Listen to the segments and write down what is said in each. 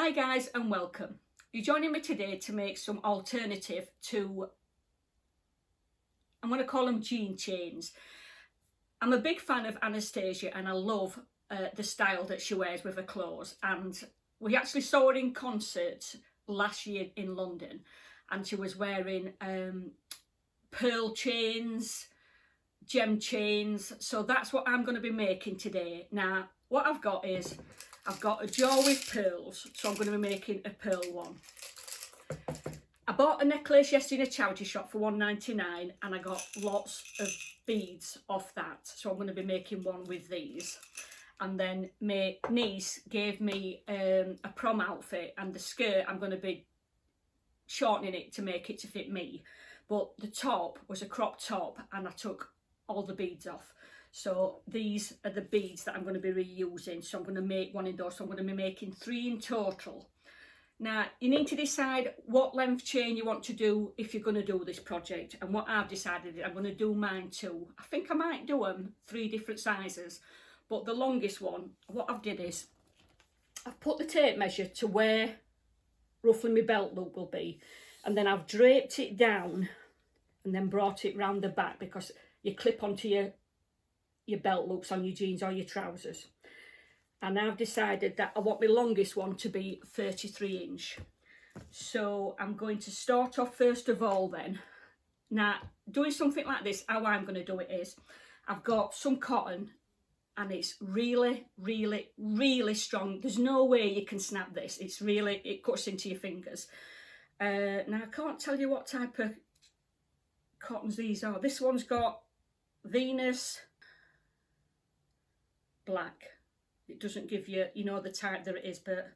Hi guys and welcome. You're joining me today to make some alternative to, I'm going to call them jean chains. I'm a big fan of Anastasia and I love the style that she wears with her clothes, and we actually saw her in concert last year in London and she was wearing pearl chains, gem chains, so that's what I'm going to be making today. Now what I've got is I've got a jar with pearls, so I'm going to be making a pearl one. I bought a necklace yesterday in a charity shop for £1.99 and I got lots of beads off that, so I'm going to be making one with these. And then my niece gave me a prom outfit, and the skirt I'm going to be shortening it to make it to fit me, but the top was a crop top and I took all the beads off. So these are the beads that I'm going to be reusing. So I'm going to make one in those. So I'm going to be making 3 in total. Now you need to decide what length chain you want to do if you're going to do this project. And what I've decided, I'm going to do mine too. I think I might do them 3 different sizes. But the longest one, what I've did is I've put the tape measure to where roughly my belt loop will be. And then I've draped it down and then brought it round the back, because you clip onto your belt loops on your jeans or your trousers. And I've decided that I want my longest one to be 33 inch. So I'm going to start off first of all then. Now doing something like this, how I'm going to do it is I've got some cotton and it's really strong. There's no way you can snap this. It's really, it cuts into your fingers. Now I can't tell you what type of cottons these are. This one's got Venus black. It doesn't give you, you know, the type that it is, but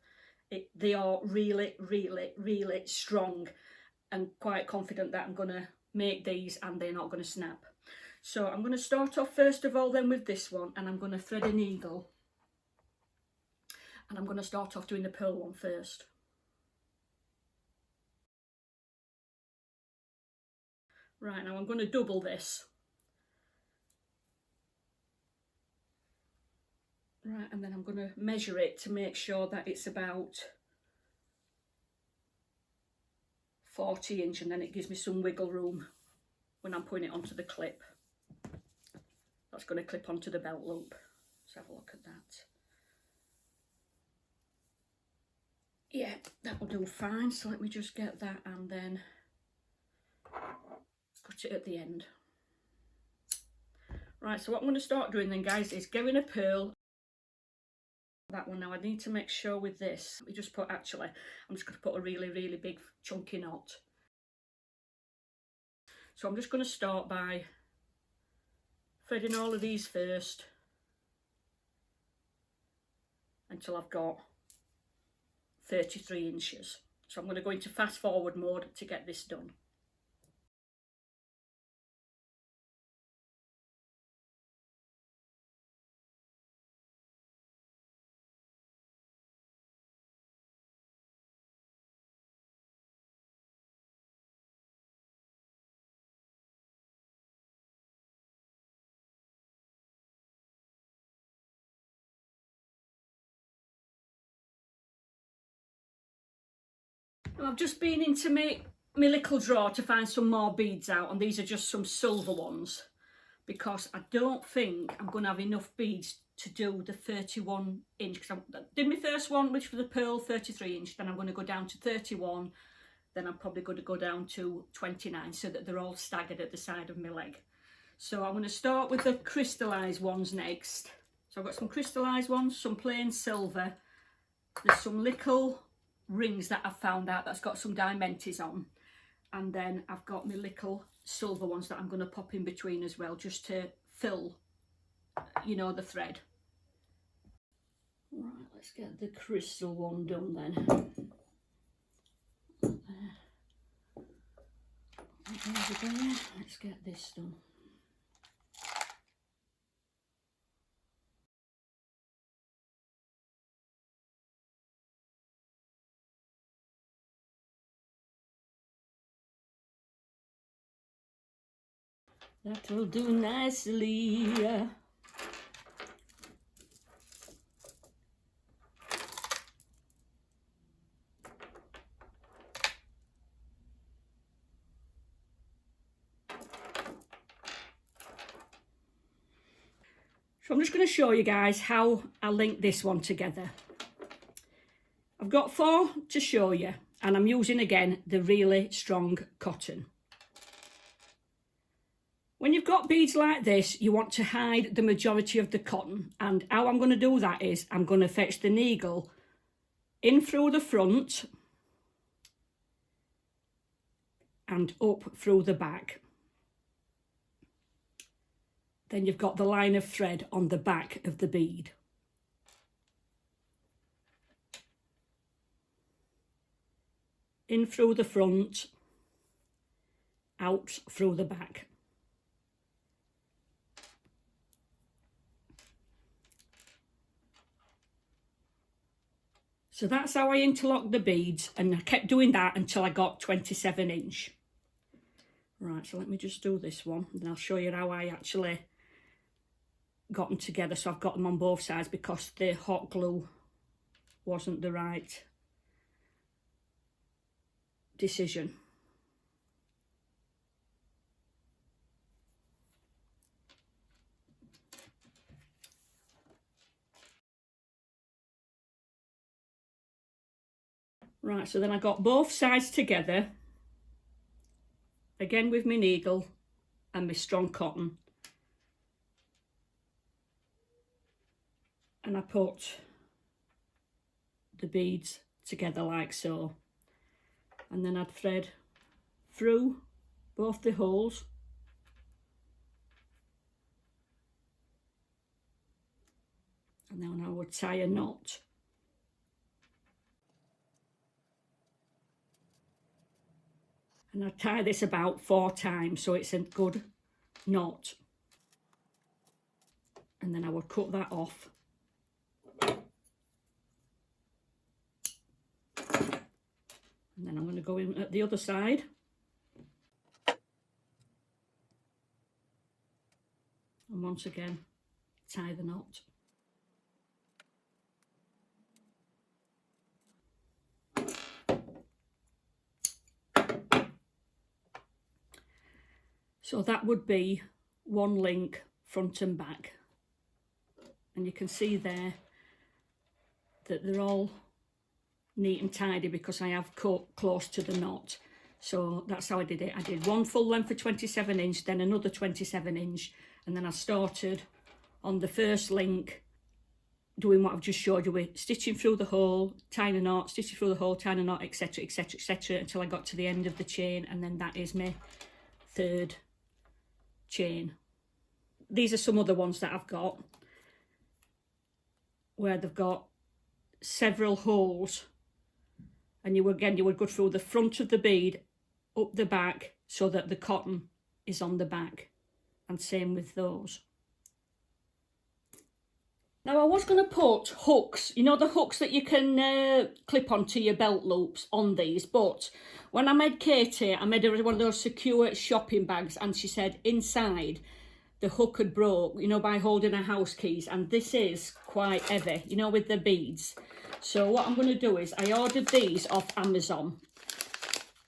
they are really strong, and quite confident that I'm going to make these and they're not going to snap. So I'm going to start off first of all then with this one, and I'm going to thread a needle, and I'm going to start off doing the pearl one first. Right, now I'm going to double this. Right, and then I'm going to measure it to make sure that it's about 40 inch, and then it gives me some wiggle room when I'm putting it onto the clip. That's going to clip onto the belt loop. Let's have a look at that. Yeah, that will do fine. So let me just get that and then put it at the end. Right, so what I'm going to start doing then, guys, is getting a pearl. That one now, I need to make sure with this, we just put, actually, I'm just going to put a really big chunky knot. So I'm just going to start by threading all of these first until I've got 33 inches. So I'm going to go into fast forward mode to get this done. I've just been into my little drawer to find some more beads out, and these are just some silver ones, because I don't think I'm going to have enough beads to do the 31 inch, because I did my first one, which was the pearl 33 inch, then I'm going to go down to 31, then I'm probably going to go down to 29, so that they're all staggered at the side of my leg. So I'm going to start with the crystallised ones next. So I've got some crystallised ones, some plain silver, there's some little rings that I've found out that's got some diamantes on, and then I've got my little silver ones that I'm going to pop in between as well, just to fill, you know, the thread. Right, let's get the crystal one done then. There. Let's get this done. That will do nicely. So I'm just going to show you guys how I link this one together. I've got 4 to show you, and I'm using again the really strong cotton. When you've got beads like this, you want to hide the majority of the cotton, and how I'm going to do that is I'm going to fetch the needle in through the front and up through the back. Then you've got the line of thread on the back of the bead. In through the front, out through the back. So that's how I interlocked the beads, and I kept doing that until I got 27 inch. Right, so let me just do this one, and I'll show you how I actually got them together. So I've got them on both sides because the hot glue wasn't the right decision. Right, so then I got both sides together, again with my needle and my strong cotton. And I put the beads together like so. And then I'd thread through both the holes. And then I would tie a knot. And I tie this about 4 times so it's a good knot. And then I would cut that off. And then I'm going to go in at the other side. And once again, tie the knot. So that would be one link front and back. And you can see there that they're all neat and tidy because I have cut close to the knot. So that's how I did it. I did one full length for 27 inch, then another 27 inch, and then I started on the first link doing what I've just showed you with stitching through the hole, tying a knot, stitching through the hole, tying a knot, etc, etc, etc, until I got to the end of the chain, and then that is my 3rd chain. These are some other ones that I've got where they've got several holes, and you would go through the front of the bead up the back so that the cotton is on the back, and same with those. Now I was going to put hooks, you know, the hooks that you can clip onto your belt loops on these, but when I made Katie, I made her one of those secure shopping bags, and she said inside the hook had broke, you know, by holding her house keys, and this is quite heavy, you know, with the beads. So what I'm going to do is I ordered these off Amazon,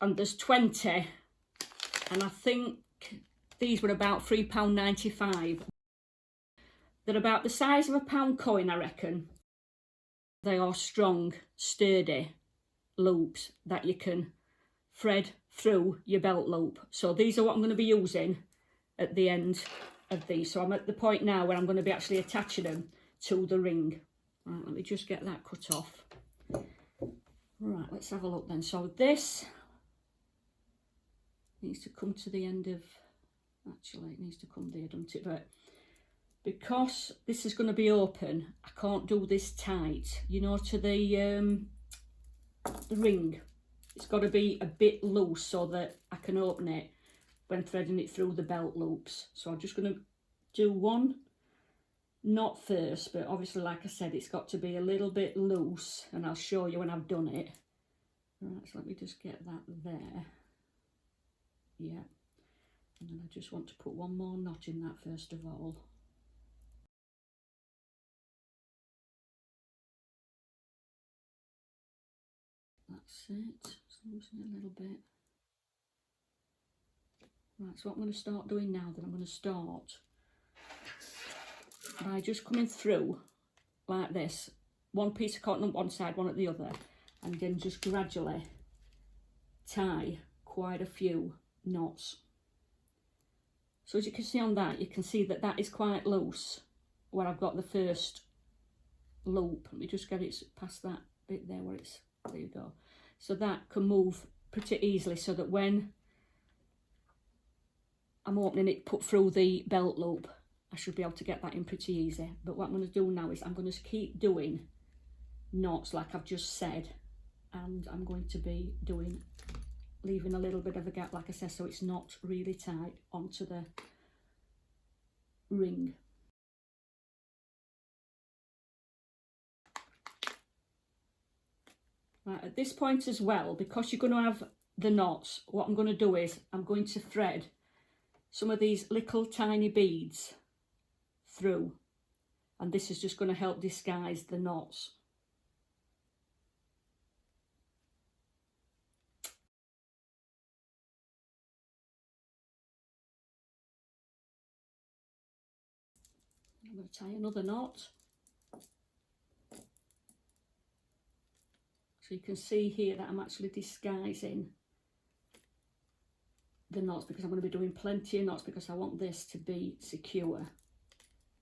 and there's 20, and I think these were about £3.95. They're about the size of a pound coin, I reckon. They are strong, sturdy loops that you can thread through your belt loop. So these are what I'm going to be using at the end of these. So I'm at the point now where I'm going to be actually attaching them to the ring. Right, let me just get that cut off. Right, let's have a look then. So this needs to come to the end of, actually it needs to come there, doesn't it? But because this is going to be open, I can't do this tight, you know, to the ring. It's got to be a bit loose so that I can open it when threading it through the belt loops. So I'm just going to do one knot first, but obviously, like I said, it's got to be a little bit loose, and I'll show you when I've done it. Right, so let me just get that there. Yeah, and then I just want to put one more knot in that first of all. That's it, just loosen it a little bit. Right, so what I'm going to start doing now, then I'm going to start by by just coming through like this, one piece of cotton on one side, one at the other, and then just gradually tie quite a few knots. So as you can see on that, you can see that that is quite loose where I've got the first loop. Let me just get it past that bit there where it's, there you go. So that can move pretty easily, so that when I'm opening it, put through the belt loop, I should be able to get that in pretty easy. But what I'm going to do now is I'm going to keep doing knots like I've just said, and I'm going to be doing, leaving a little bit of a gap like I said, so it's not really tight onto the ring. Right, at this point as well, because you're going to have the knots, what I'm going to do is I'm going to thread some of these little tiny beads through, and this is just going to help disguise the knots. I'm going to tie another knot. So you can see here that I'm actually disguising the knots, because I'm going to be doing plenty of knots, because I want this to be secure,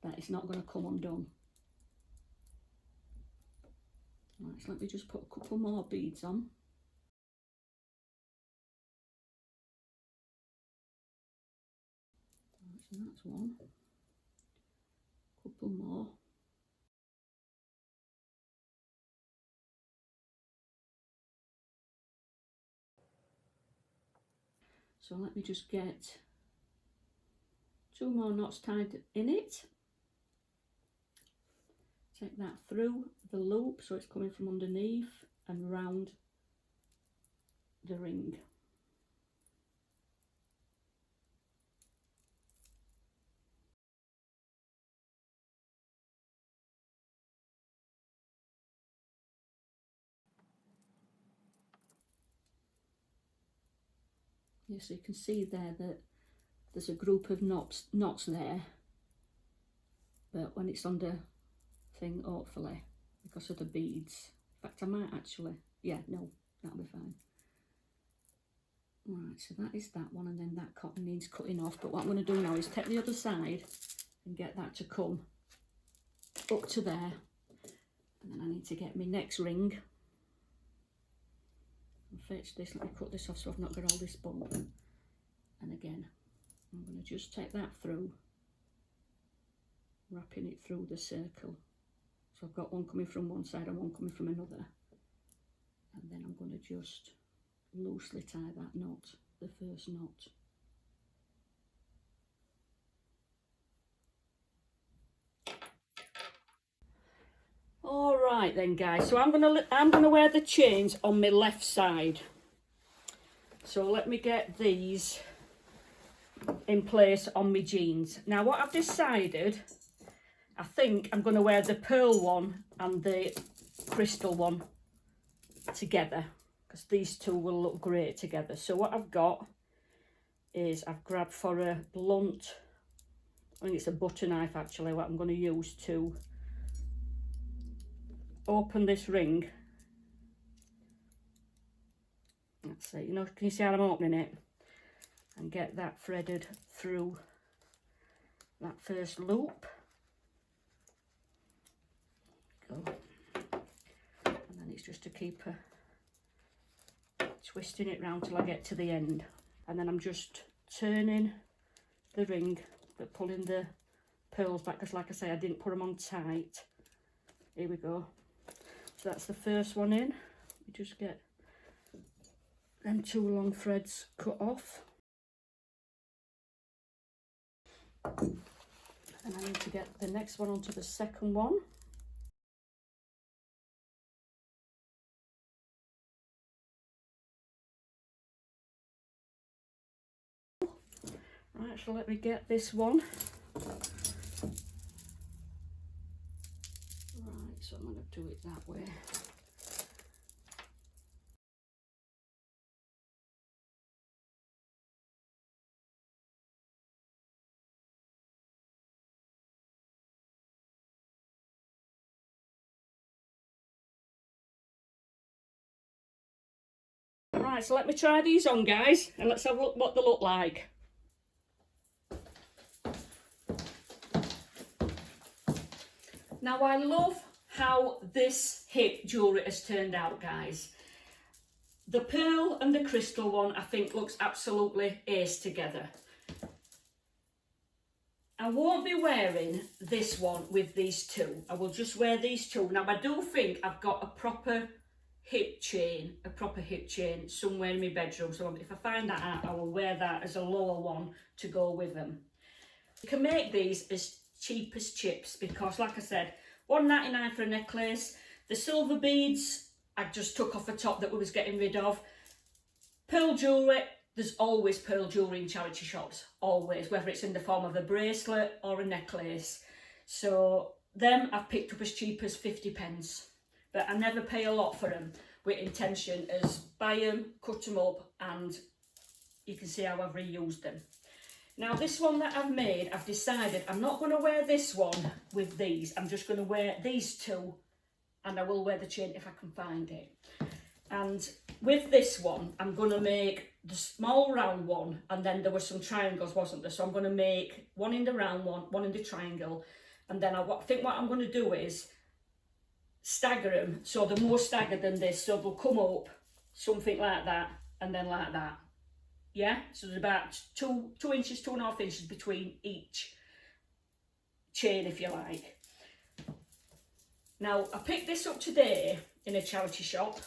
that it's not going to come undone. Right, so let me just put a couple more beads on. Right, so that's one. Couple more. So let me just get 2 more knots tied in it. Take that through the loop so it's coming from underneath and round the ring. Yeah, so you can see there that there's a group of knots there, but when it's under thing, hopefully, because of the beads. In fact, I might actually, yeah, no, that'll be fine. Right, so that is that one, and then that cotton needs cutting off. But what I'm going to do now is take the other side and get that to come up to there. And then I need to get my next ring and fetch this. Let me cut this off so I've not got all this bump. And again, I'm going to just take that through, wrapping it through the circle. So I've got one coming from one side and one coming from another. And then I'm going to just loosely tie that knot, the first knot. All right then, guys. So I'm gonna wear the chains on my left side. So let me get these in place on my jeans. Now, what I've decided, I think I'm going to wear the pearl one and the crystal one together, because these two will look great together. So what I've got is I've grabbed for a blunt, I think it's a butter knife actually, what I'm going to use to open this ring. That's it, you know, can you see how I'm opening it? And get that threaded through that first loop. Go. And then it's just to keep twisting it round till I get to the end. And then I'm just turning the ring, but pulling the pearls back, because like I say, I didn't put them on tight. Here we go. So that's the first one in. We just get them 2 long threads cut off. And I need to get the next one onto the second one. Right, so let me get this one. Right, so I'm going to do it that way. Right, so let me try these on, guys, and let's have a look what they look like. Now, I love how this hip jewellery has turned out, guys. The pearl and the crystal one, I think, looks absolutely ace together. I won't be wearing this one with these two. I will just wear these two. Now, I do think I've got a proper hip chain somewhere in my bedroom. So if I find that out, I will wear that as a lower one to go with them. You can make these as cheap as chips because, like I said, $1.99 for a necklace. The silver beads I just took off the top that we was getting rid of. Pearl jewellery, there's always pearl jewellery in charity shops, always, whether it's in the form of a bracelet or a necklace. So them I've picked up as cheap as 50p, but I never pay a lot for them with intention as buy them, cut them up, and you can see how I've reused them. Now this one that I've made, I've decided I'm not going to wear this one with these. I'm just going to wear these two, and I will wear the chain if I can find it. And with this one, I'm going to make the small round one, and then there were some triangles, wasn't there? So I'm going to make one in the round one, one in the triangle, and then I think what I'm going to do is stagger them, so they're more staggered than this, so they'll come up something like that, and then like that. Yeah, so there's about 2 inches, 2.5 inches between each chain, if you like. Now, I picked this up today in a charity shop,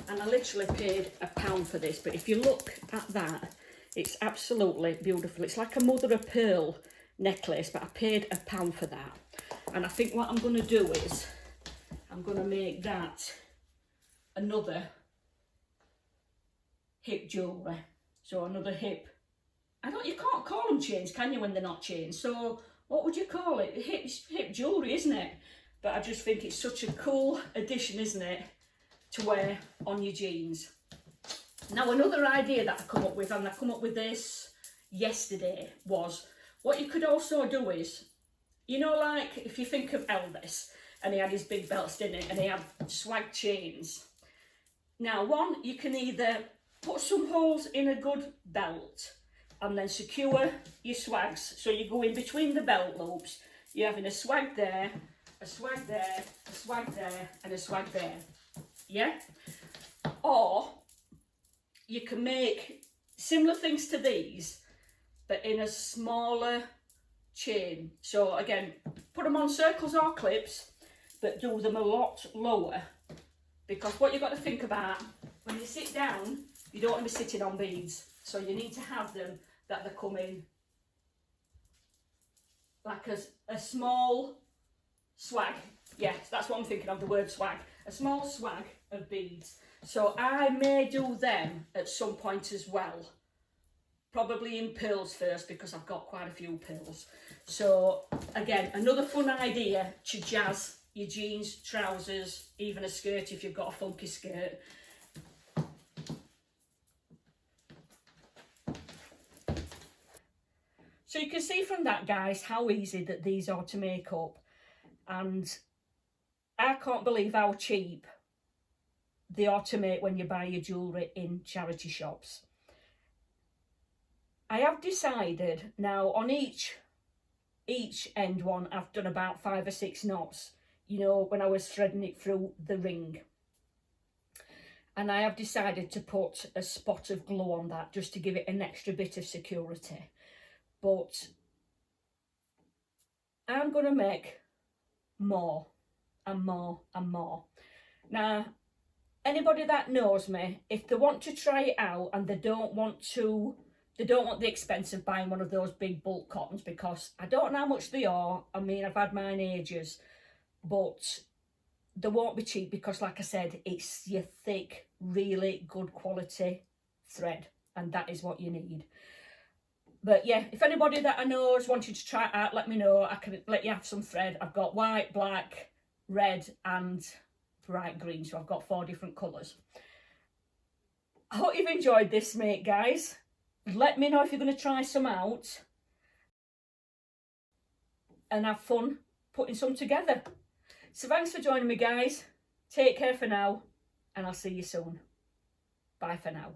and I literally paid £1 for this, but if you look at that, it's absolutely beautiful. It's like a mother of pearl necklace, but I paid £1 for that. And I think what I'm going to do is I'm going to make that another hip jewellery. So another hip, you can't call them chains, can you, when they're not chains? So what would you call it? Hip jewellery, isn't it? But I just think it's such a cool addition, isn't it, to wear on your jeans. Now, another idea that I come up with, and I come up with this yesterday, was what you could also do is, you know, like if you think of Elvis and he had his big belts, didn't he? And he had swag chains. Now, one, you can either put some holes in a good belt and then secure your swags. So you go in between the belt loops, you're having a swag there, a swag there, a swag there, and a swag there. Yeah? Or you can make similar things to these, but in a smaller chain. So again, put them on circles or clips, but do them a lot lower, because what you've got to think about, when you sit down, you don't want to be sitting on beads. So you need to have them that they're coming like a small swag. Yes, that's what I'm thinking of, the word swag. A small swag of beads. So I may do them at some point as well. Probably in pearls first, because I've got quite a few pearls. So again, another fun idea to jazz your jeans, trousers, even a skirt if you've got a funky skirt. So you can see from that, guys, how easy that these are to make up. And I can't believe how cheap they are to make when you buy your jewellery in charity shops. I have decided now on each end one, I've done about 5 or 6 knots, you know, when I was threading it through the ring. And I have decided to put a spot of glue on that just to give it an extra bit of security. But I'm going to make more and more and more. Now, anybody that knows me, if they want to try it out and they don't want the expense of buying one of those big bulk cottons, because I don't know how much they are. I mean, I've had mine ages, but they won't be cheap because, like I said, it's your thick, really good quality thread, and that is what you need. But yeah, if anybody that I know is wanting to try it out, let me know. I can let you have some thread. I've got white, black, red and bright green, so I've got 4 different colours. I hope you've enjoyed this, mate, guys. Let me know if you're going to try some out and have fun putting some together. So thanks for joining me, guys. Take care for now, and I'll see you soon. Bye for now.